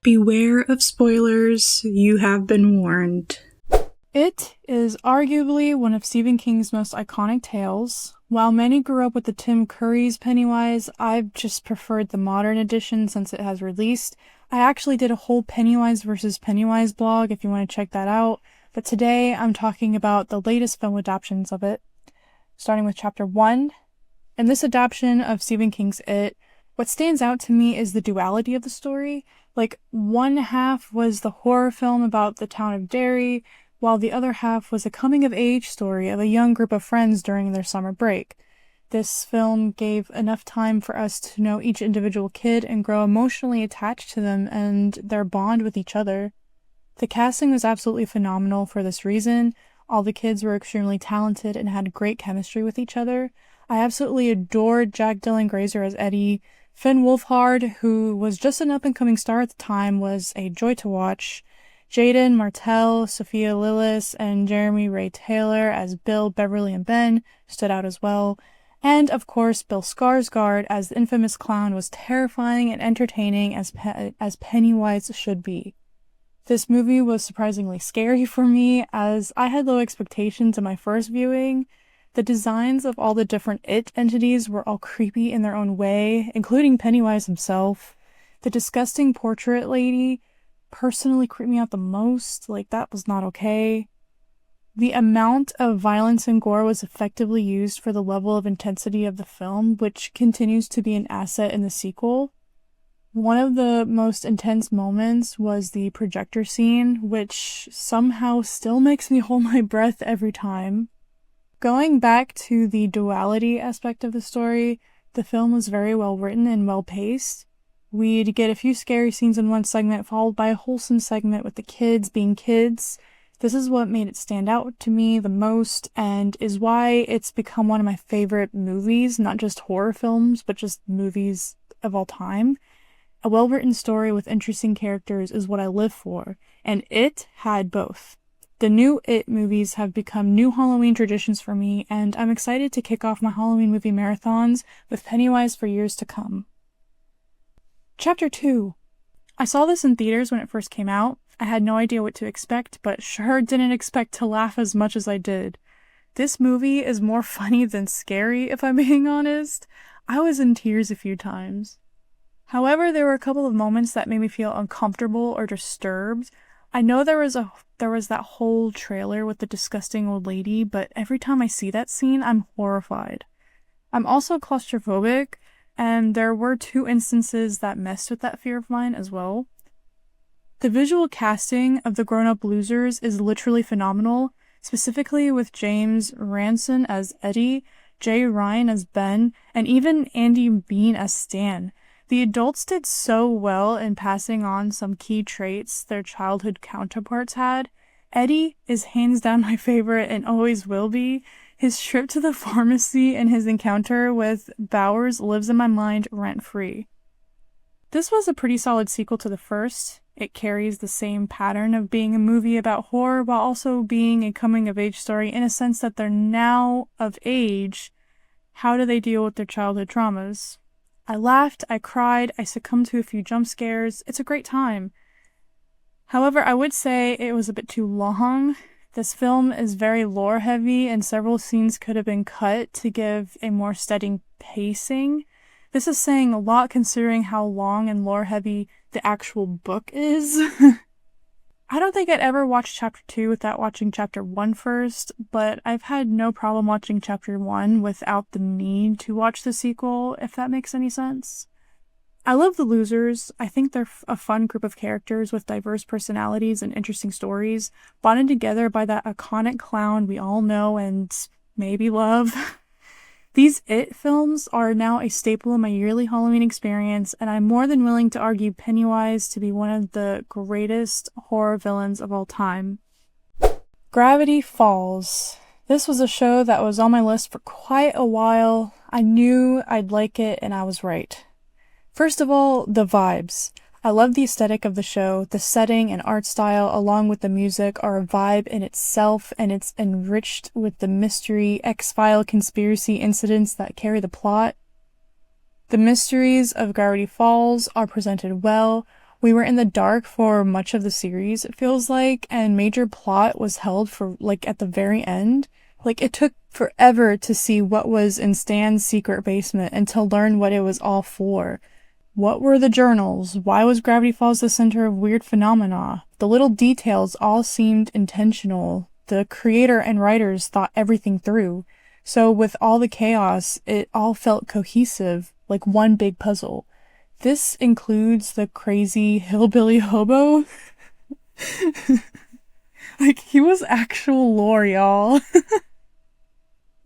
Beware of spoilers, you have been warned. It is arguably one of Stephen King's most iconic tales. While many grew up with the Tim Curry's Pennywise, I've just preferred the modern edition since it has released. I actually did a whole Pennywise versus Pennywise blog if you want to check that out, but today I'm talking about the latest film adaptations of it, starting with Chapter 1. In this adaptation of Stephen King's It, what stands out to me is the duality of the story. Like, one half was the horror film about the town of Derry, while the other half was a coming-of-age story of a young group of friends during their summer break. This film gave enough time for us to know each individual kid and grow emotionally attached to them and their bond with each other. The casting was absolutely phenomenal for this reason. All the kids were extremely talented and had great chemistry with each other. I absolutely adored Jack Dylan Grazer as Eddie. Finn Wolfhard, who was just an up-and-coming star at the time, was a joy to watch. Jaden Martell, Sophia Lillis, and Jeremy Ray Taylor as Bill, Beverly, and Ben stood out as well. And, of course, Bill Skarsgård as the infamous clown was terrifying and entertaining as Pennywise should be. This movie was surprisingly scary for me, as I had low expectations in my first viewing. The designs of all the different It entities were all creepy in their own way, including Pennywise himself. The disgusting portrait lady personally creeped me out the most. Like, that was not okay. The amount of violence and gore was effectively used for the level of intensity of the film, which continues to be an asset in the sequel. One of the most intense moments was the projector scene, which somehow still makes me hold my breath every time. Going back to the duality aspect of the story, the film was very well written and well paced. We'd get a few scary scenes in one segment, followed by a wholesome segment with the kids being kids. This is what made it stand out to me the most, and is why it's become one of my favorite movies, not just horror films, but just movies of all time. A well-written story with interesting characters is what I live for, and It had both. The new It movies have become new Halloween traditions for me, and I'm excited to kick off my Halloween movie marathons with Pennywise for years to come. Chapter 2. I saw this in theaters when it first came out. I had no idea what to expect, but sure didn't expect to laugh as much as I did. This movie is more funny than scary, if I'm being honest. I was in tears a few times. However, there were a couple of moments that made me feel uncomfortable or disturbed. I know there was that whole trailer with the disgusting old lady, but every time I see that scene, I'm horrified. I'm also claustrophobic, and there were 2 instances that messed with that fear of mine as well. The visual casting of the grown-up losers is literally phenomenal, specifically with James Ranson as Eddie, Jay Ryan as Ben, and even Andy Bean as Stan. The adults did so well in passing on some key traits their childhood counterparts had. Eddie is hands down my favorite and always will be. His trip to the pharmacy and his encounter with Bowers lives in my mind rent-free. This was a pretty solid sequel to the first. It carries the same pattern of being a movie about horror while also being a coming-of-age story in a sense that they're now of age. How do they deal with their childhood traumas? I laughed, I cried, I succumbed to a few jump scares. It's a great time. However, I would say it was a bit too long. This film is very lore-heavy, and several scenes could have been cut to give a more steady pacing. This is saying a lot considering how long and lore-heavy the actual book is. I don't think I'd ever watch Chapter 2 without watching Chapter 1 first, but I've had no problem watching Chapter 1 without the need to watch the sequel, if that makes any sense. I love the losers. I think they're a fun group of characters with diverse personalities and interesting stories, bonded together by that iconic clown we all know and maybe love. These It films are now a staple in my yearly Halloween experience, and I'm more than willing to argue Pennywise to be one of the greatest horror villains of all time. Gravity Falls. This was a show that was on my list for quite a while. I knew I'd like it, and I was right. First of all, the vibes. I love the aesthetic of the show. The setting and art style, along with the music, are a vibe in itself, and it's enriched with the mystery, X-File conspiracy incidents that carry the plot. The mysteries of Gravity Falls are presented well, We were in the dark for much of the series, it feels like, and major plot was held for, like, at the very end. Like, it took forever to see what was in Stan's secret basement and to learn what it was all for. What were the journals? Why was Gravity Falls the center of weird phenomena? The little details all seemed intentional. The creator and writers thought everything through. So with all the chaos, it all felt cohesive, like one big puzzle. This includes the crazy hillbilly hobo. Like, he was actual lore, y'all.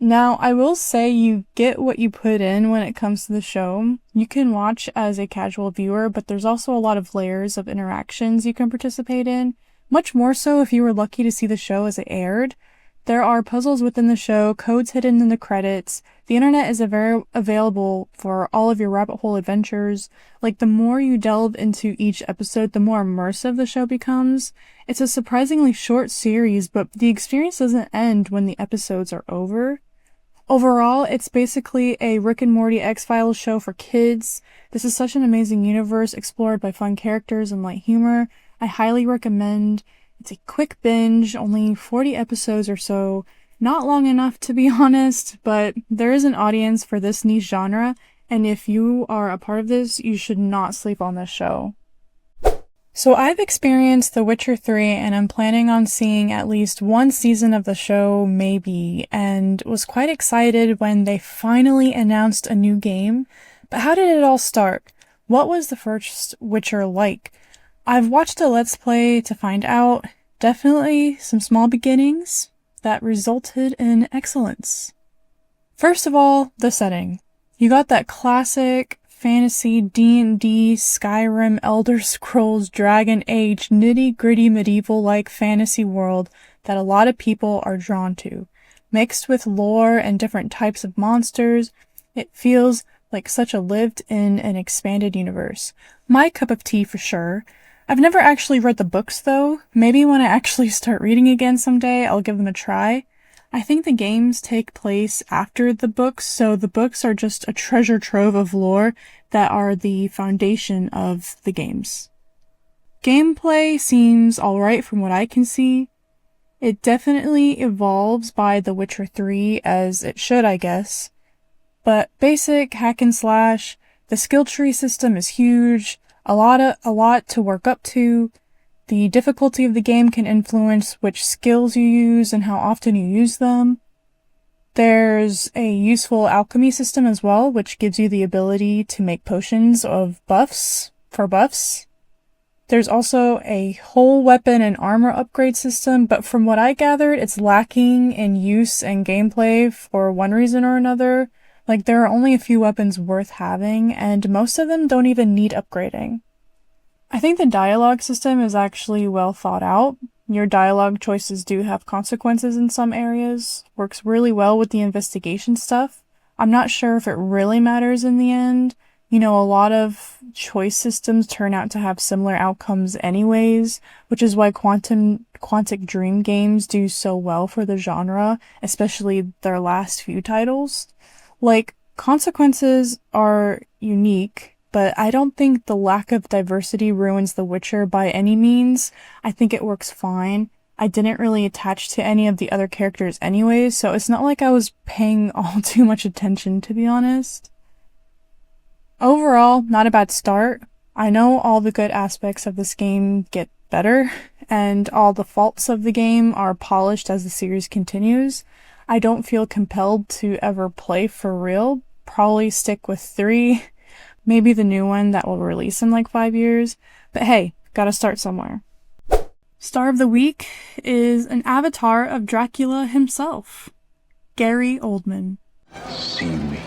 Now, I will say you get what you put in when it comes to the show. You can watch as a casual viewer, but there's also a lot of layers of interactions you can participate in. Much more so if you were lucky to see the show as it aired. There are puzzles within the show, codes hidden in the credits. The internet is available for all of your rabbit hole adventures. Like, the more you delve into each episode, the more immersive the show becomes. It's a surprisingly short series, but the experience doesn't end when the episodes are over. Overall, it's basically a Rick and Morty X-Files show for kids. This is such an amazing universe explored by fun characters and light humor. I highly recommend. It's a quick binge, only 40 episodes or so. Not long enough, to be honest, but there is an audience for this niche genre, and if you are a part of this, you should not sleep on this show. So I've experienced The Witcher 3, and I'm planning on seeing at least one season of the show, maybe, and was quite excited when they finally announced a new game. But how did it all start? What was the first Witcher like? I've watched a Let's Play to find out. Definitely some small beginnings that resulted in excellence. First of all, the setting. You got that classic fantasy D&D, Skyrim, Elder Scrolls, Dragon Age, nitty-gritty medieval-like fantasy world that a lot of people are drawn to. Mixed with lore and different types of monsters, it feels like such a lived-in and expanded universe. My cup of tea for sure. I've never actually read the books though. Maybe when I actually start reading again someday, I'll give them a try. I think the games take place after the books, so the books are just a treasure trove of lore that are the foundation of the games. Gameplay seems alright from what I can see. It definitely evolves by The Witcher 3, as it should, I guess. But basic hack and slash, the skill tree system is huge, a lot to work up to. The difficulty of the game can influence which skills you use and how often you use them. There's a useful alchemy system as well, which gives you the ability to make potions of buffs. There's also a whole weapon and armor upgrade system, but from what I gathered, it's lacking in use and gameplay for one reason or another. Like, there are only a few weapons worth having, and most of them don't even need upgrading. I think the dialogue system is actually well thought out. Your dialogue choices do have consequences in some areas. Works really well with the investigation stuff. I'm not sure if it really matters in the end. You know, a lot of choice systems turn out to have similar outcomes anyways, which is why Quantic Dream games do so well for the genre, especially their last few titles. Like, consequences are unique, but I don't think the lack of diversity ruins The Witcher by any means. I think it works fine. I didn't really attach to any of the other characters anyways, so it's not like I was paying all too much attention, to be honest. Overall, not a bad start. I know all the good aspects of this game get better, and all the faults of the game are polished as the series continues. I don't feel compelled to ever play for real. Probably stick with 3. Maybe the new one that will release in like 5 years. But hey, gotta start somewhere. Star of the week is an avatar of Dracula himself, Gary Oldman. See me.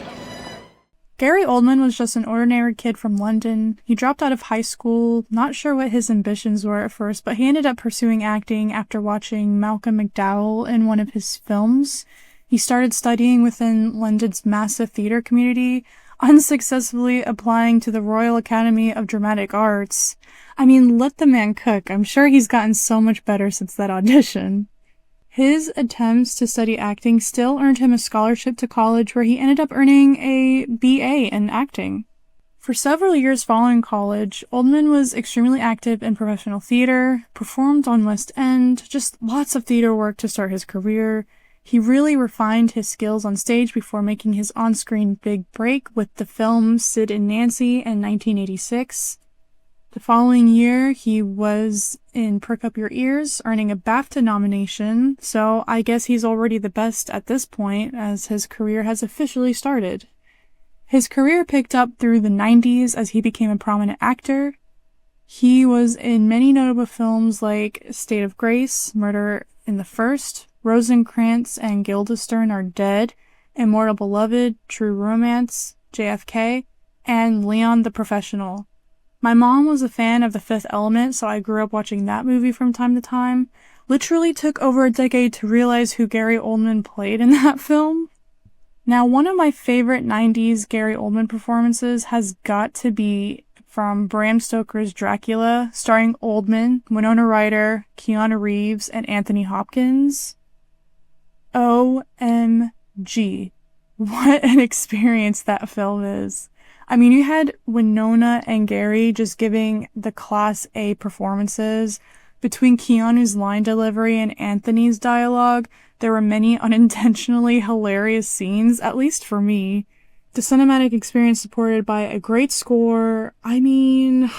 Gary Oldman was just an ordinary kid from London. He dropped out of high school, not sure what his ambitions were at first, but he ended up pursuing acting after watching Malcolm McDowell in one of his films. He started studying within London's massive theatre community, unsuccessfully applying to the Royal Academy of Dramatic Arts. I mean, let the man cook. I'm sure he's gotten so much better since that audition. His attempts to study acting still earned him a scholarship to college where he ended up earning a BA in acting. For several years following college, Oldman was extremely active in professional theater, performed on West End, just lots of theater work to start his career. He really refined his skills on stage before making his on-screen big break with the film Sid and Nancy in 1986. The following year, he was in Prick Up Your Ears, earning a BAFTA nomination, so I guess he's already the best at this point, as his career has officially started. His career picked up through the 90s as he became a prominent actor. He was in many notable films like State of Grace, Murder in the First, Rosencrantz and Guildenstern Are Dead, Immortal Beloved, True Romance, JFK, and Leon the Professional. My mom was a fan of The Fifth Element, so I grew up watching that movie from time to time. Literally took over a decade to realize who Gary Oldman played in that film. Now, one of my favorite 90s Gary Oldman performances has got to be from Bram Stoker's Dracula, starring Oldman, Winona Ryder, Keanu Reeves, and Anthony Hopkins. OMG. What an experience that film is. I mean, you had Winona and Gary just giving the Class A performances. Between Keanu's line delivery and Anthony's dialogue, there were many unintentionally hilarious scenes, at least for me. The cinematic experience supported by a great score. I mean,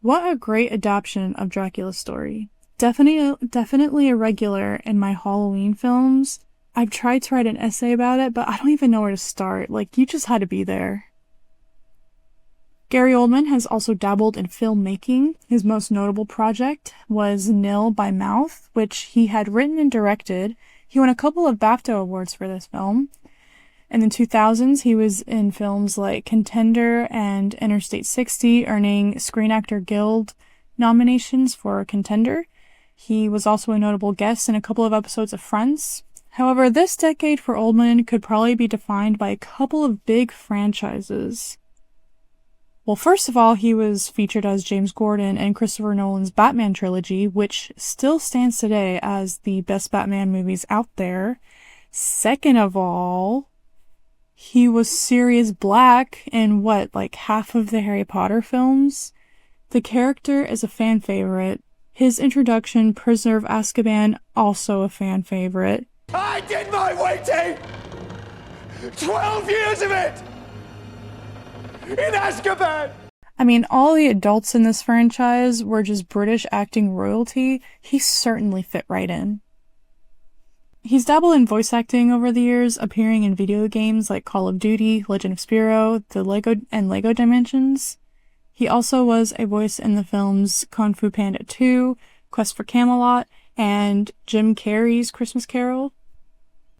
what a great adaptation of Dracula's story. Definitely a regular in my Halloween films. I've tried to write an essay about it, but I don't even know where to start. Like, you just had to be there. Gary Oldman has also dabbled in filmmaking. His most notable project was Nil by Mouth, which he had written and directed. He won a couple of BAFTA awards for this film. In the 2000s, he was in films like Contender and Interstate 60, earning Screen Actor Guild nominations for Contender. He was also a notable guest in a couple of episodes of Friends. However, this decade for Oldman could probably be defined by a couple of big franchises. Well, first of all, he was featured as James Gordon in Christopher Nolan's Batman trilogy, which still stands today as the best Batman movies out there. Second of all, he was Sirius Black in half of the Harry Potter films. The character is a fan favorite. His introduction, Prisoner of Azkaban, also a fan favorite. I did my waiting! 12 years of it! In Azkaban! I mean, all the adults in this franchise were just British acting royalty. He certainly fit right in. He's dabbled in voice acting over the years, appearing in video games like Call of Duty, Legend of Spyro, Lego Dimensions. He also was a voice in the films Kung Fu Panda 2, Quest for Camelot, and Jim Carrey's Christmas Carol.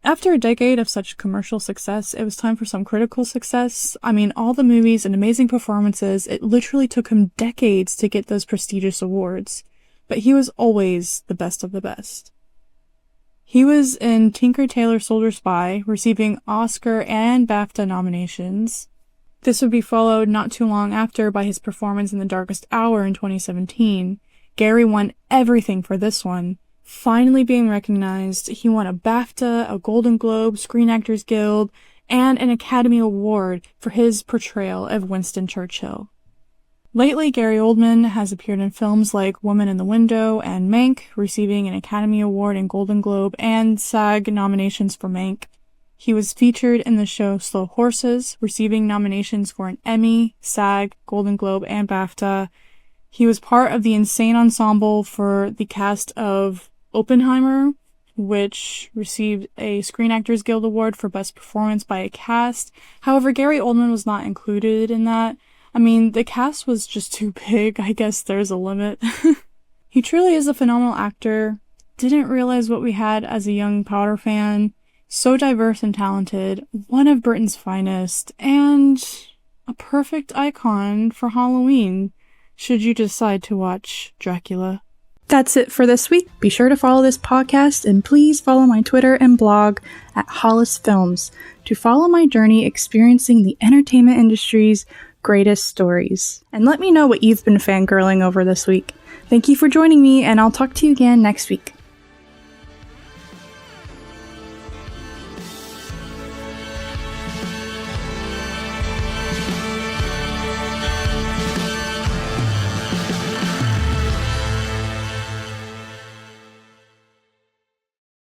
After a decade of such commercial success, it was time for some critical success. I mean, all the movies and amazing performances, it literally took him decades to get those prestigious awards. But he was always the best of the best. He was in Tinker Tailor Soldier Spy, receiving Oscar and BAFTA nominations. This would be followed not too long after by his performance in The Darkest Hour in 2017. Gary won everything for this one. Finally being recognized, he won a BAFTA, a Golden Globe, Screen Actors Guild, and an Academy Award for his portrayal of Winston Churchill. Lately, Gary Oldman has appeared in films like Woman in the Window and Mank, receiving an Academy Award and Golden Globe and SAG nominations for Mank. He was featured in the show Slow Horses, receiving nominations for an Emmy, SAG, Golden Globe, and BAFTA. He was part of the Insane Ensemble for the cast of Oppenheimer, which received a Screen Actors Guild Award for Best Performance by a Cast. However, Gary Oldman was not included in that. I mean, the cast was just too big. I guess there's a limit. He truly is a phenomenal actor. Didn't realize what we had as a young Powder fan. So diverse and talented. One of Britain's finest. And a perfect icon for Halloween, should you decide to watch Dracula. That's it for this week. Be sure to follow this podcast and please follow my Twitter and blog at Hollis Films to follow my journey experiencing the entertainment industry's greatest stories. And let me know what you've been fangirling over this week. Thank you for joining me, and I'll talk to you again next week.